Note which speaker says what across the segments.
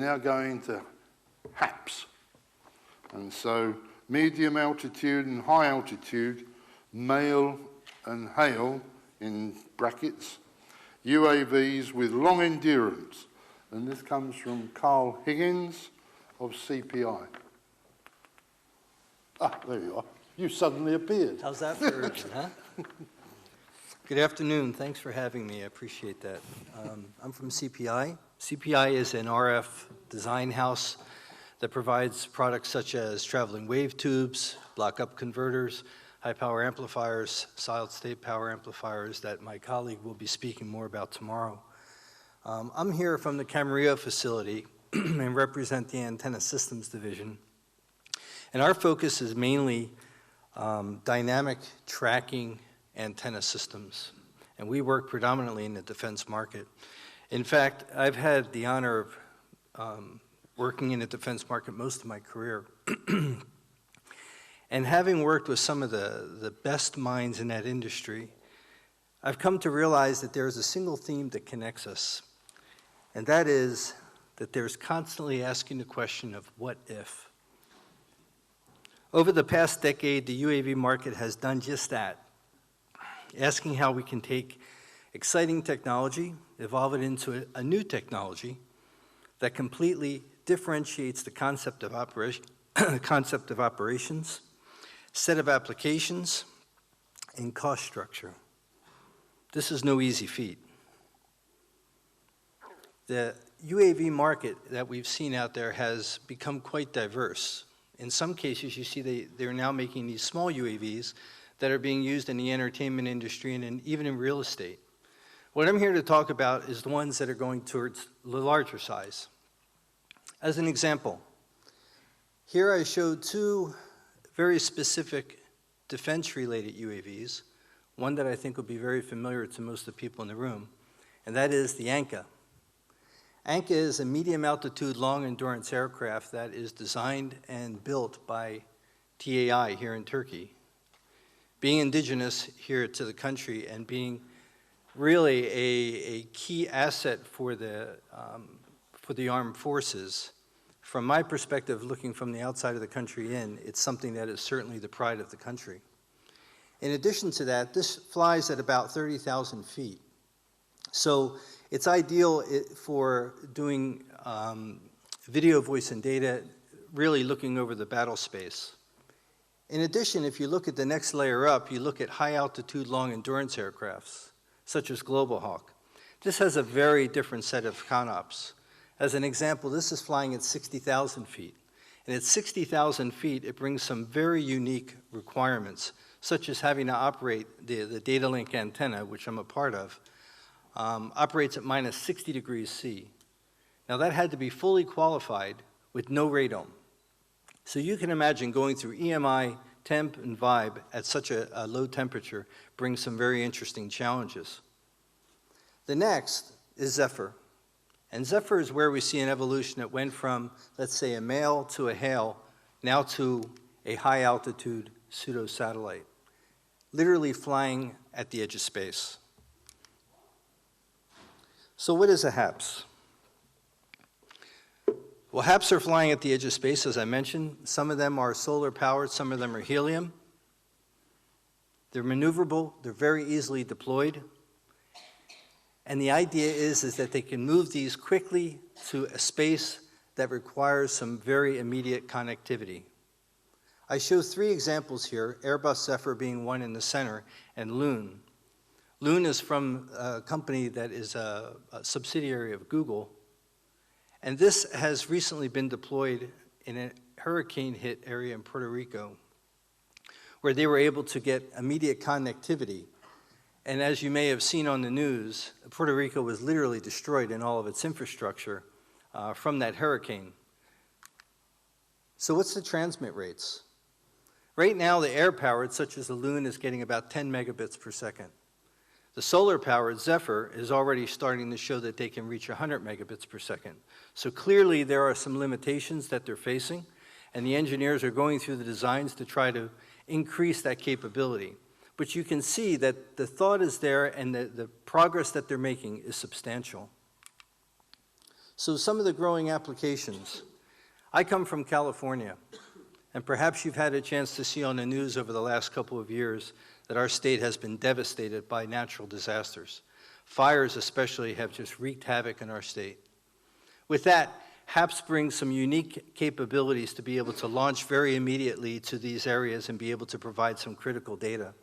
Speaker 1: now going to HAPS. And so medium altitude and high altitude, male and hail in brackets, UAVs with long endurance. And this comes from Carl Higgins of CPI. Ah, there you are. You suddenly appeared.
Speaker 2: How's that for huh? Good afternoon. Thanks for having me. I appreciate that. I'm from CPI. CPI is an RF design house that provides products such as traveling wave tubes, block-up converters, high-power amplifiers, solid-state power amplifiers that my colleague will be speaking more about tomorrow. I'm here from the Camarillo facility and represent the Antenna Systems Division. And our focus is mainly dynamic tracking antenna systems. And we work predominantly in the defense market. In fact, I've had the honor of working in the defense market most of my career. And having worked with some of the best minds in that industry, I've come to realize that there's a single theme that connects us. And that is that there's constantly asking the question of what if. Over the past decade, the UAV market has done just that, asking how we can take exciting technology, evolve it into a new technology that completely differentiates the concept of operations, set of applications, and cost structure. This is no easy feat. The UAV market that we've seen out there has become quite diverse. In some cases, you see they're now making these small UAVs that are being used in the entertainment industry and even in real estate. What I'm here to talk about is the ones that are going towards the larger size. As an example, here I showed two very specific defense-related UAVs, one that I think will be very familiar to most of the people in the room, and that is the ANCA. ANCA is a medium-altitude, long-endurance aircraft that is designed and built by TAI here in Turkey. Being indigenous here to the country and being really a key asset for the armed forces, from my perspective, looking from the outside of the country in, it's something that is certainly the pride of the country. In addition to that, this flies at about 30,000 feet. So it's ideal for doing video, voice, and data, really looking over the battle space. In addition, if you look at the next layer up, you look at high-altitude, long-endurance aircrafts, such as Global Hawk. This has a very different set of ConOps. As an example, this is flying at 60,000 feet. And at 60,000 feet, it brings some very unique requirements, such as having to operate the data link antenna, which I'm a part of, operates at minus 60 degrees C. Now that had to be fully qualified with no radome. So you can imagine going through EMI, temp, and vibe at such a low temperature brings some very interesting challenges. The next is Zephyr. And Zephyr is where we see an evolution that went from, let's say, a male to a hail, now to a high-altitude pseudo-satellite, literally flying at the edge of space. So what is a HAPS? Well, HAPS are flying at the edge of space, as I mentioned. Some of them are solar-powered, some of them are helium. They're maneuverable, they're very easily deployed. And the idea is that they can move these quickly to a space that requires some very immediate connectivity. I show three examples here, Airbus Zephyr being one in the center, and Loon. Loon is from a company that is a subsidiary of Google, and this has recently been deployed in a hurricane-hit area in Puerto Rico, where they were able to get immediate connectivity. And as you may have seen on the news, Puerto Rico was literally destroyed in all of its infrastructure from that hurricane. So what's the transmit rates? Right now, the air-powered, such as the Loon, is getting about 10 megabits per second. The solar-powered Zephyr is already starting to show that they can reach 100 megabits per second. So clearly, there are some limitations that they're facing, and the engineers are going through the designs to try to increase that capability. But you can see that the thought is there and the progress that they're making is substantial. So some of the growing applications. I come from California, and perhaps you've had a chance to see on the news over the last couple of years that our state has been devastated by natural disasters. Fires especially have just wreaked havoc in our state. With that, HAPS brings some unique capabilities to be able to launch very immediately to these areas and be able to provide some critical data.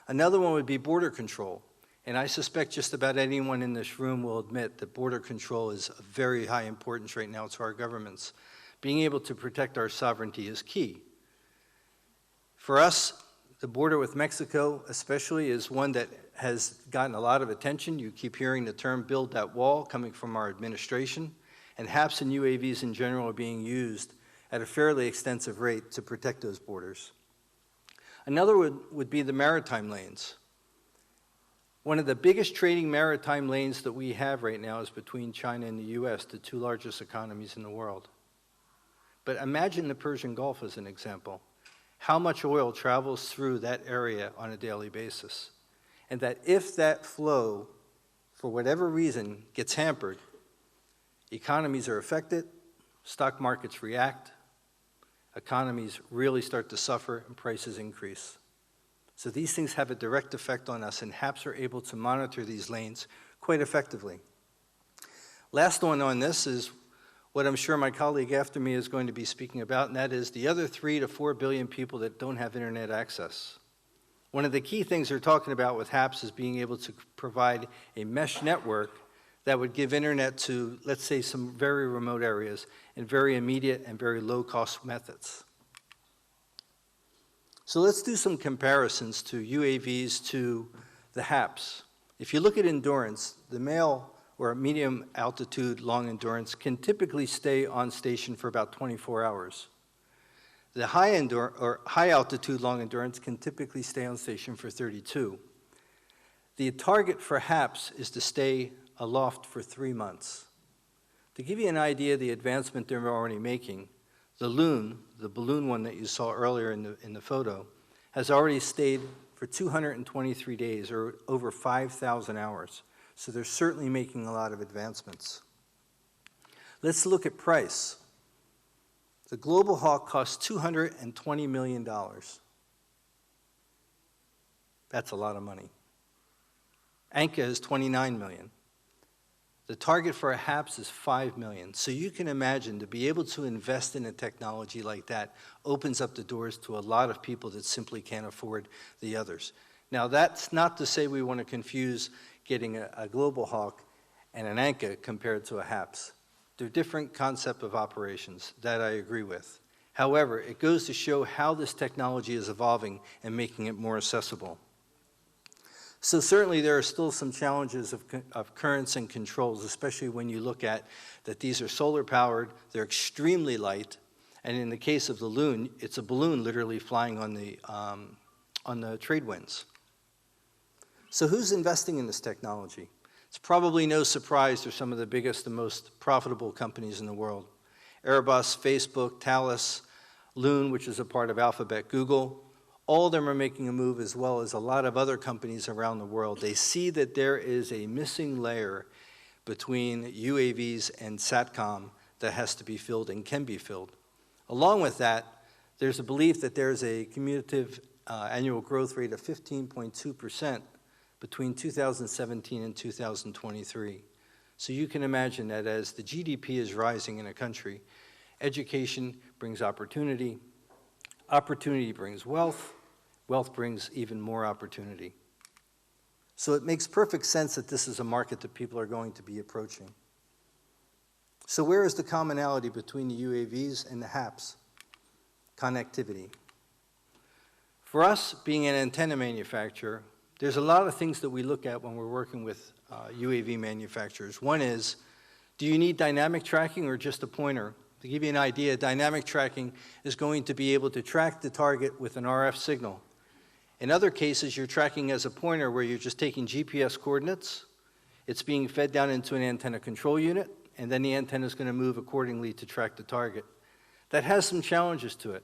Speaker 2: Another one would be border control. And I suspect just about anyone in this room will admit that border control is of very high importance right now to our governments. Being able to protect our sovereignty is key. For us, the border with Mexico especially is one that has gotten a lot of attention. You keep hearing the term build that wall coming from our administration, and HAPS and UAVs in general are being used at a fairly extensive rate to protect those borders. Another would be the maritime lanes. One of the biggest trading maritime lanes that we have right now is between China and the US, the two largest economies in the world. But imagine the Persian Gulf as an example. How much oil travels through that area on a daily basis? And that if that flow, for whatever reason, gets hampered, economies are affected, stock markets react, economies really start to suffer, and prices increase. So these things have a direct effect on us, and HAPS are able to monitor these lanes quite effectively. Last one on this is what I'm sure my colleague after me is going to be speaking about, and that is the other 3 to 4 billion people that don't have internet access. One of the key things they're talking about with HAPS is being able to provide a mesh network that would give internet to, let's say, some very remote areas in very immediate and very low-cost methods. So let's do some comparisons to UAVs to the HAPS. If you look at endurance, the male or medium altitude long endurance can typically stay on station for about 24 hours. The high altitude long endurance can typically stay on station for 32. The target for HAPS is to stay aloft for 3 months. To give you an idea of the advancement they're already making, the Loon, the balloon one that you saw earlier in the photo, has already stayed for 223 days, or over 5,000 hours. So they're certainly making a lot of advancements. Let's look at price. The Global Hawk costs $220 million. That's a lot of money. Anka is $29 million. The target for a HAPS is $5 million. So you can imagine to be able to invest in a technology like that opens up the doors to a lot of people that simply can't afford the others. Now, that's not to say we want to confuse getting a Global Hawk and an Anka compared to a HAPS. They're different concept of operations, that I agree with. However, it goes to show how this technology is evolving and making it more accessible. So certainly there are still some challenges of currents and controls, especially when you look at that these are solar powered, they're extremely light, and in the case of the Loon, it's a balloon literally flying on the trade winds. So who's investing in this technology? It's probably no surprise they're some of the biggest and most profitable companies in the world. Airbus, Facebook, Thales, Loon, which is a part of Alphabet, Google, all of them are making a move, as well as a lot of other companies around the world. They see that there is a missing layer between UAVs and SATCOM that has to be filled and can be filled. Along with that, there's a belief that there's a cumulative annual growth rate of 15.2% between 2017 and 2023. So you can imagine that as the GDP is rising in a country, education brings opportunity, opportunity brings wealth, wealth brings even more opportunity. So it makes perfect sense that this is a market that people are going to be approaching. So where is the commonality between the UAVs and the HAPS? Connectivity. For us, being an antenna manufacturer, there's a lot of things that we look at when we're working with UAV manufacturers. One is, do you need dynamic tracking or just a pointer? To give you an idea, dynamic tracking is going to be able to track the target with an RF signal. In other cases, you're tracking as a pointer where you're just taking GPS coordinates, it's being fed down into an antenna control unit, and then the antenna is going to move accordingly to track the target. That has some challenges to it,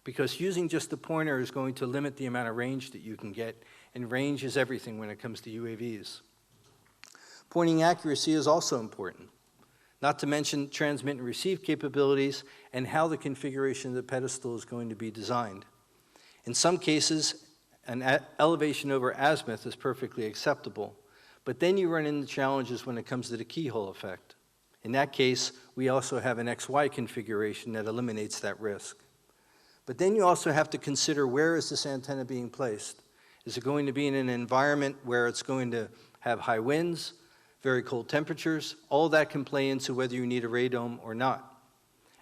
Speaker 2: because using just the pointer is going to limit the amount of range that you can get, and range is everything when it comes to UAVs. Pointing accuracy is also important. not to mention transmit and receive capabilities and how the configuration of the pedestal is going to be designed. In some cases, an elevation over azimuth is perfectly acceptable, but then you run into challenges when it comes to the keyhole effect. In that case, we also have an XY configuration that eliminates that risk. But then you also have to consider, where is this antenna being placed? Is it going to be in an environment where it's going to have high winds, very cold temperatures? All that can play into whether you need a radome or not.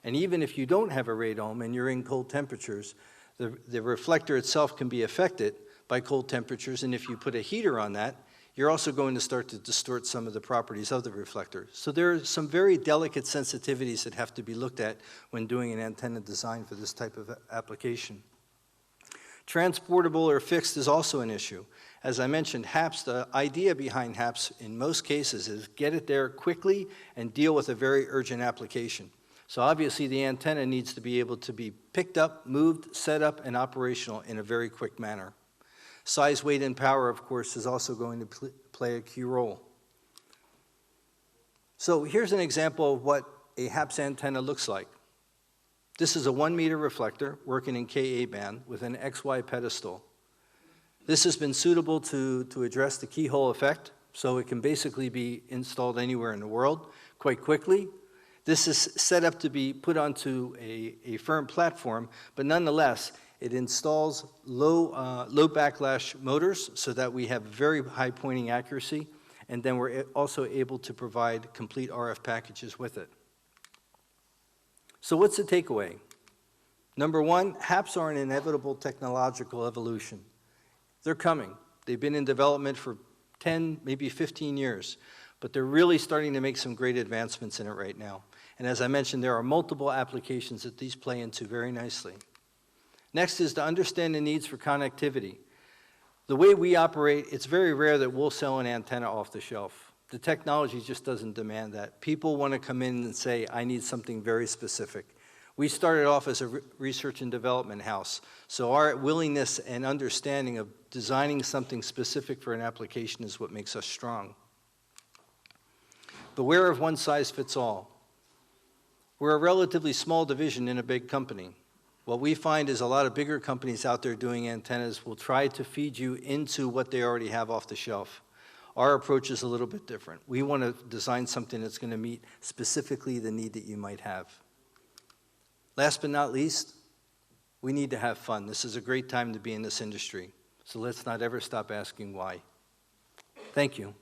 Speaker 2: And even if you don't have a radome and you're in cold temperatures, the reflector itself can be affected by cold temperatures, and if you put a heater on that, you're also going to start to distort some of the properties of the reflector. So there are some very delicate sensitivities that have to be looked at when doing an antenna design for this type of application. Transportable or fixed is also an issue. As I mentioned, HAPS, the idea behind HAPS in most cases is get it there quickly and deal with a very urgent application. So obviously the antenna needs to be able to be picked up, moved, set up, and operational in a very quick manner. Size, weight, and power, of course, is also going to play a key role. So here's an example of what a HAPS antenna looks like. This is a 1 meter reflector working in Ka band with an XY pedestal. This has been suitable to address the keyhole effect, so it can basically be installed anywhere in the world quite quickly. This is set up to be put onto a firm platform, but nonetheless, it installs low backlash motors so that we have very high pointing accuracy, and then we're also able to provide complete RF packages with it. So what's the takeaway? Number one, HAPS are an inevitable technological evolution. They're coming. They've been in development for 10, maybe 15 years, but they're really starting to make some great advancements in it right now. And as I mentioned, there are multiple applications that these play into very nicely. Next is to understand the needs for connectivity. The way we operate, it's very rare that we'll sell an antenna off the shelf. The technology just doesn't demand that. People want to come in and say, I need something very specific. We started off as a research and development house, so our willingness and understanding of designing something specific for an application is what makes us strong. Beware of one size fits all. We're a relatively small division in a big company. What we find is a lot of bigger companies out there doing antennas will try to feed you into what they already have off the shelf. Our approach is a little bit different. We want to design something that's going to meet specifically the need that you might have. Last but not least, we need to have fun. This is a great time to be in this industry, so let's not ever stop asking why. Thank you.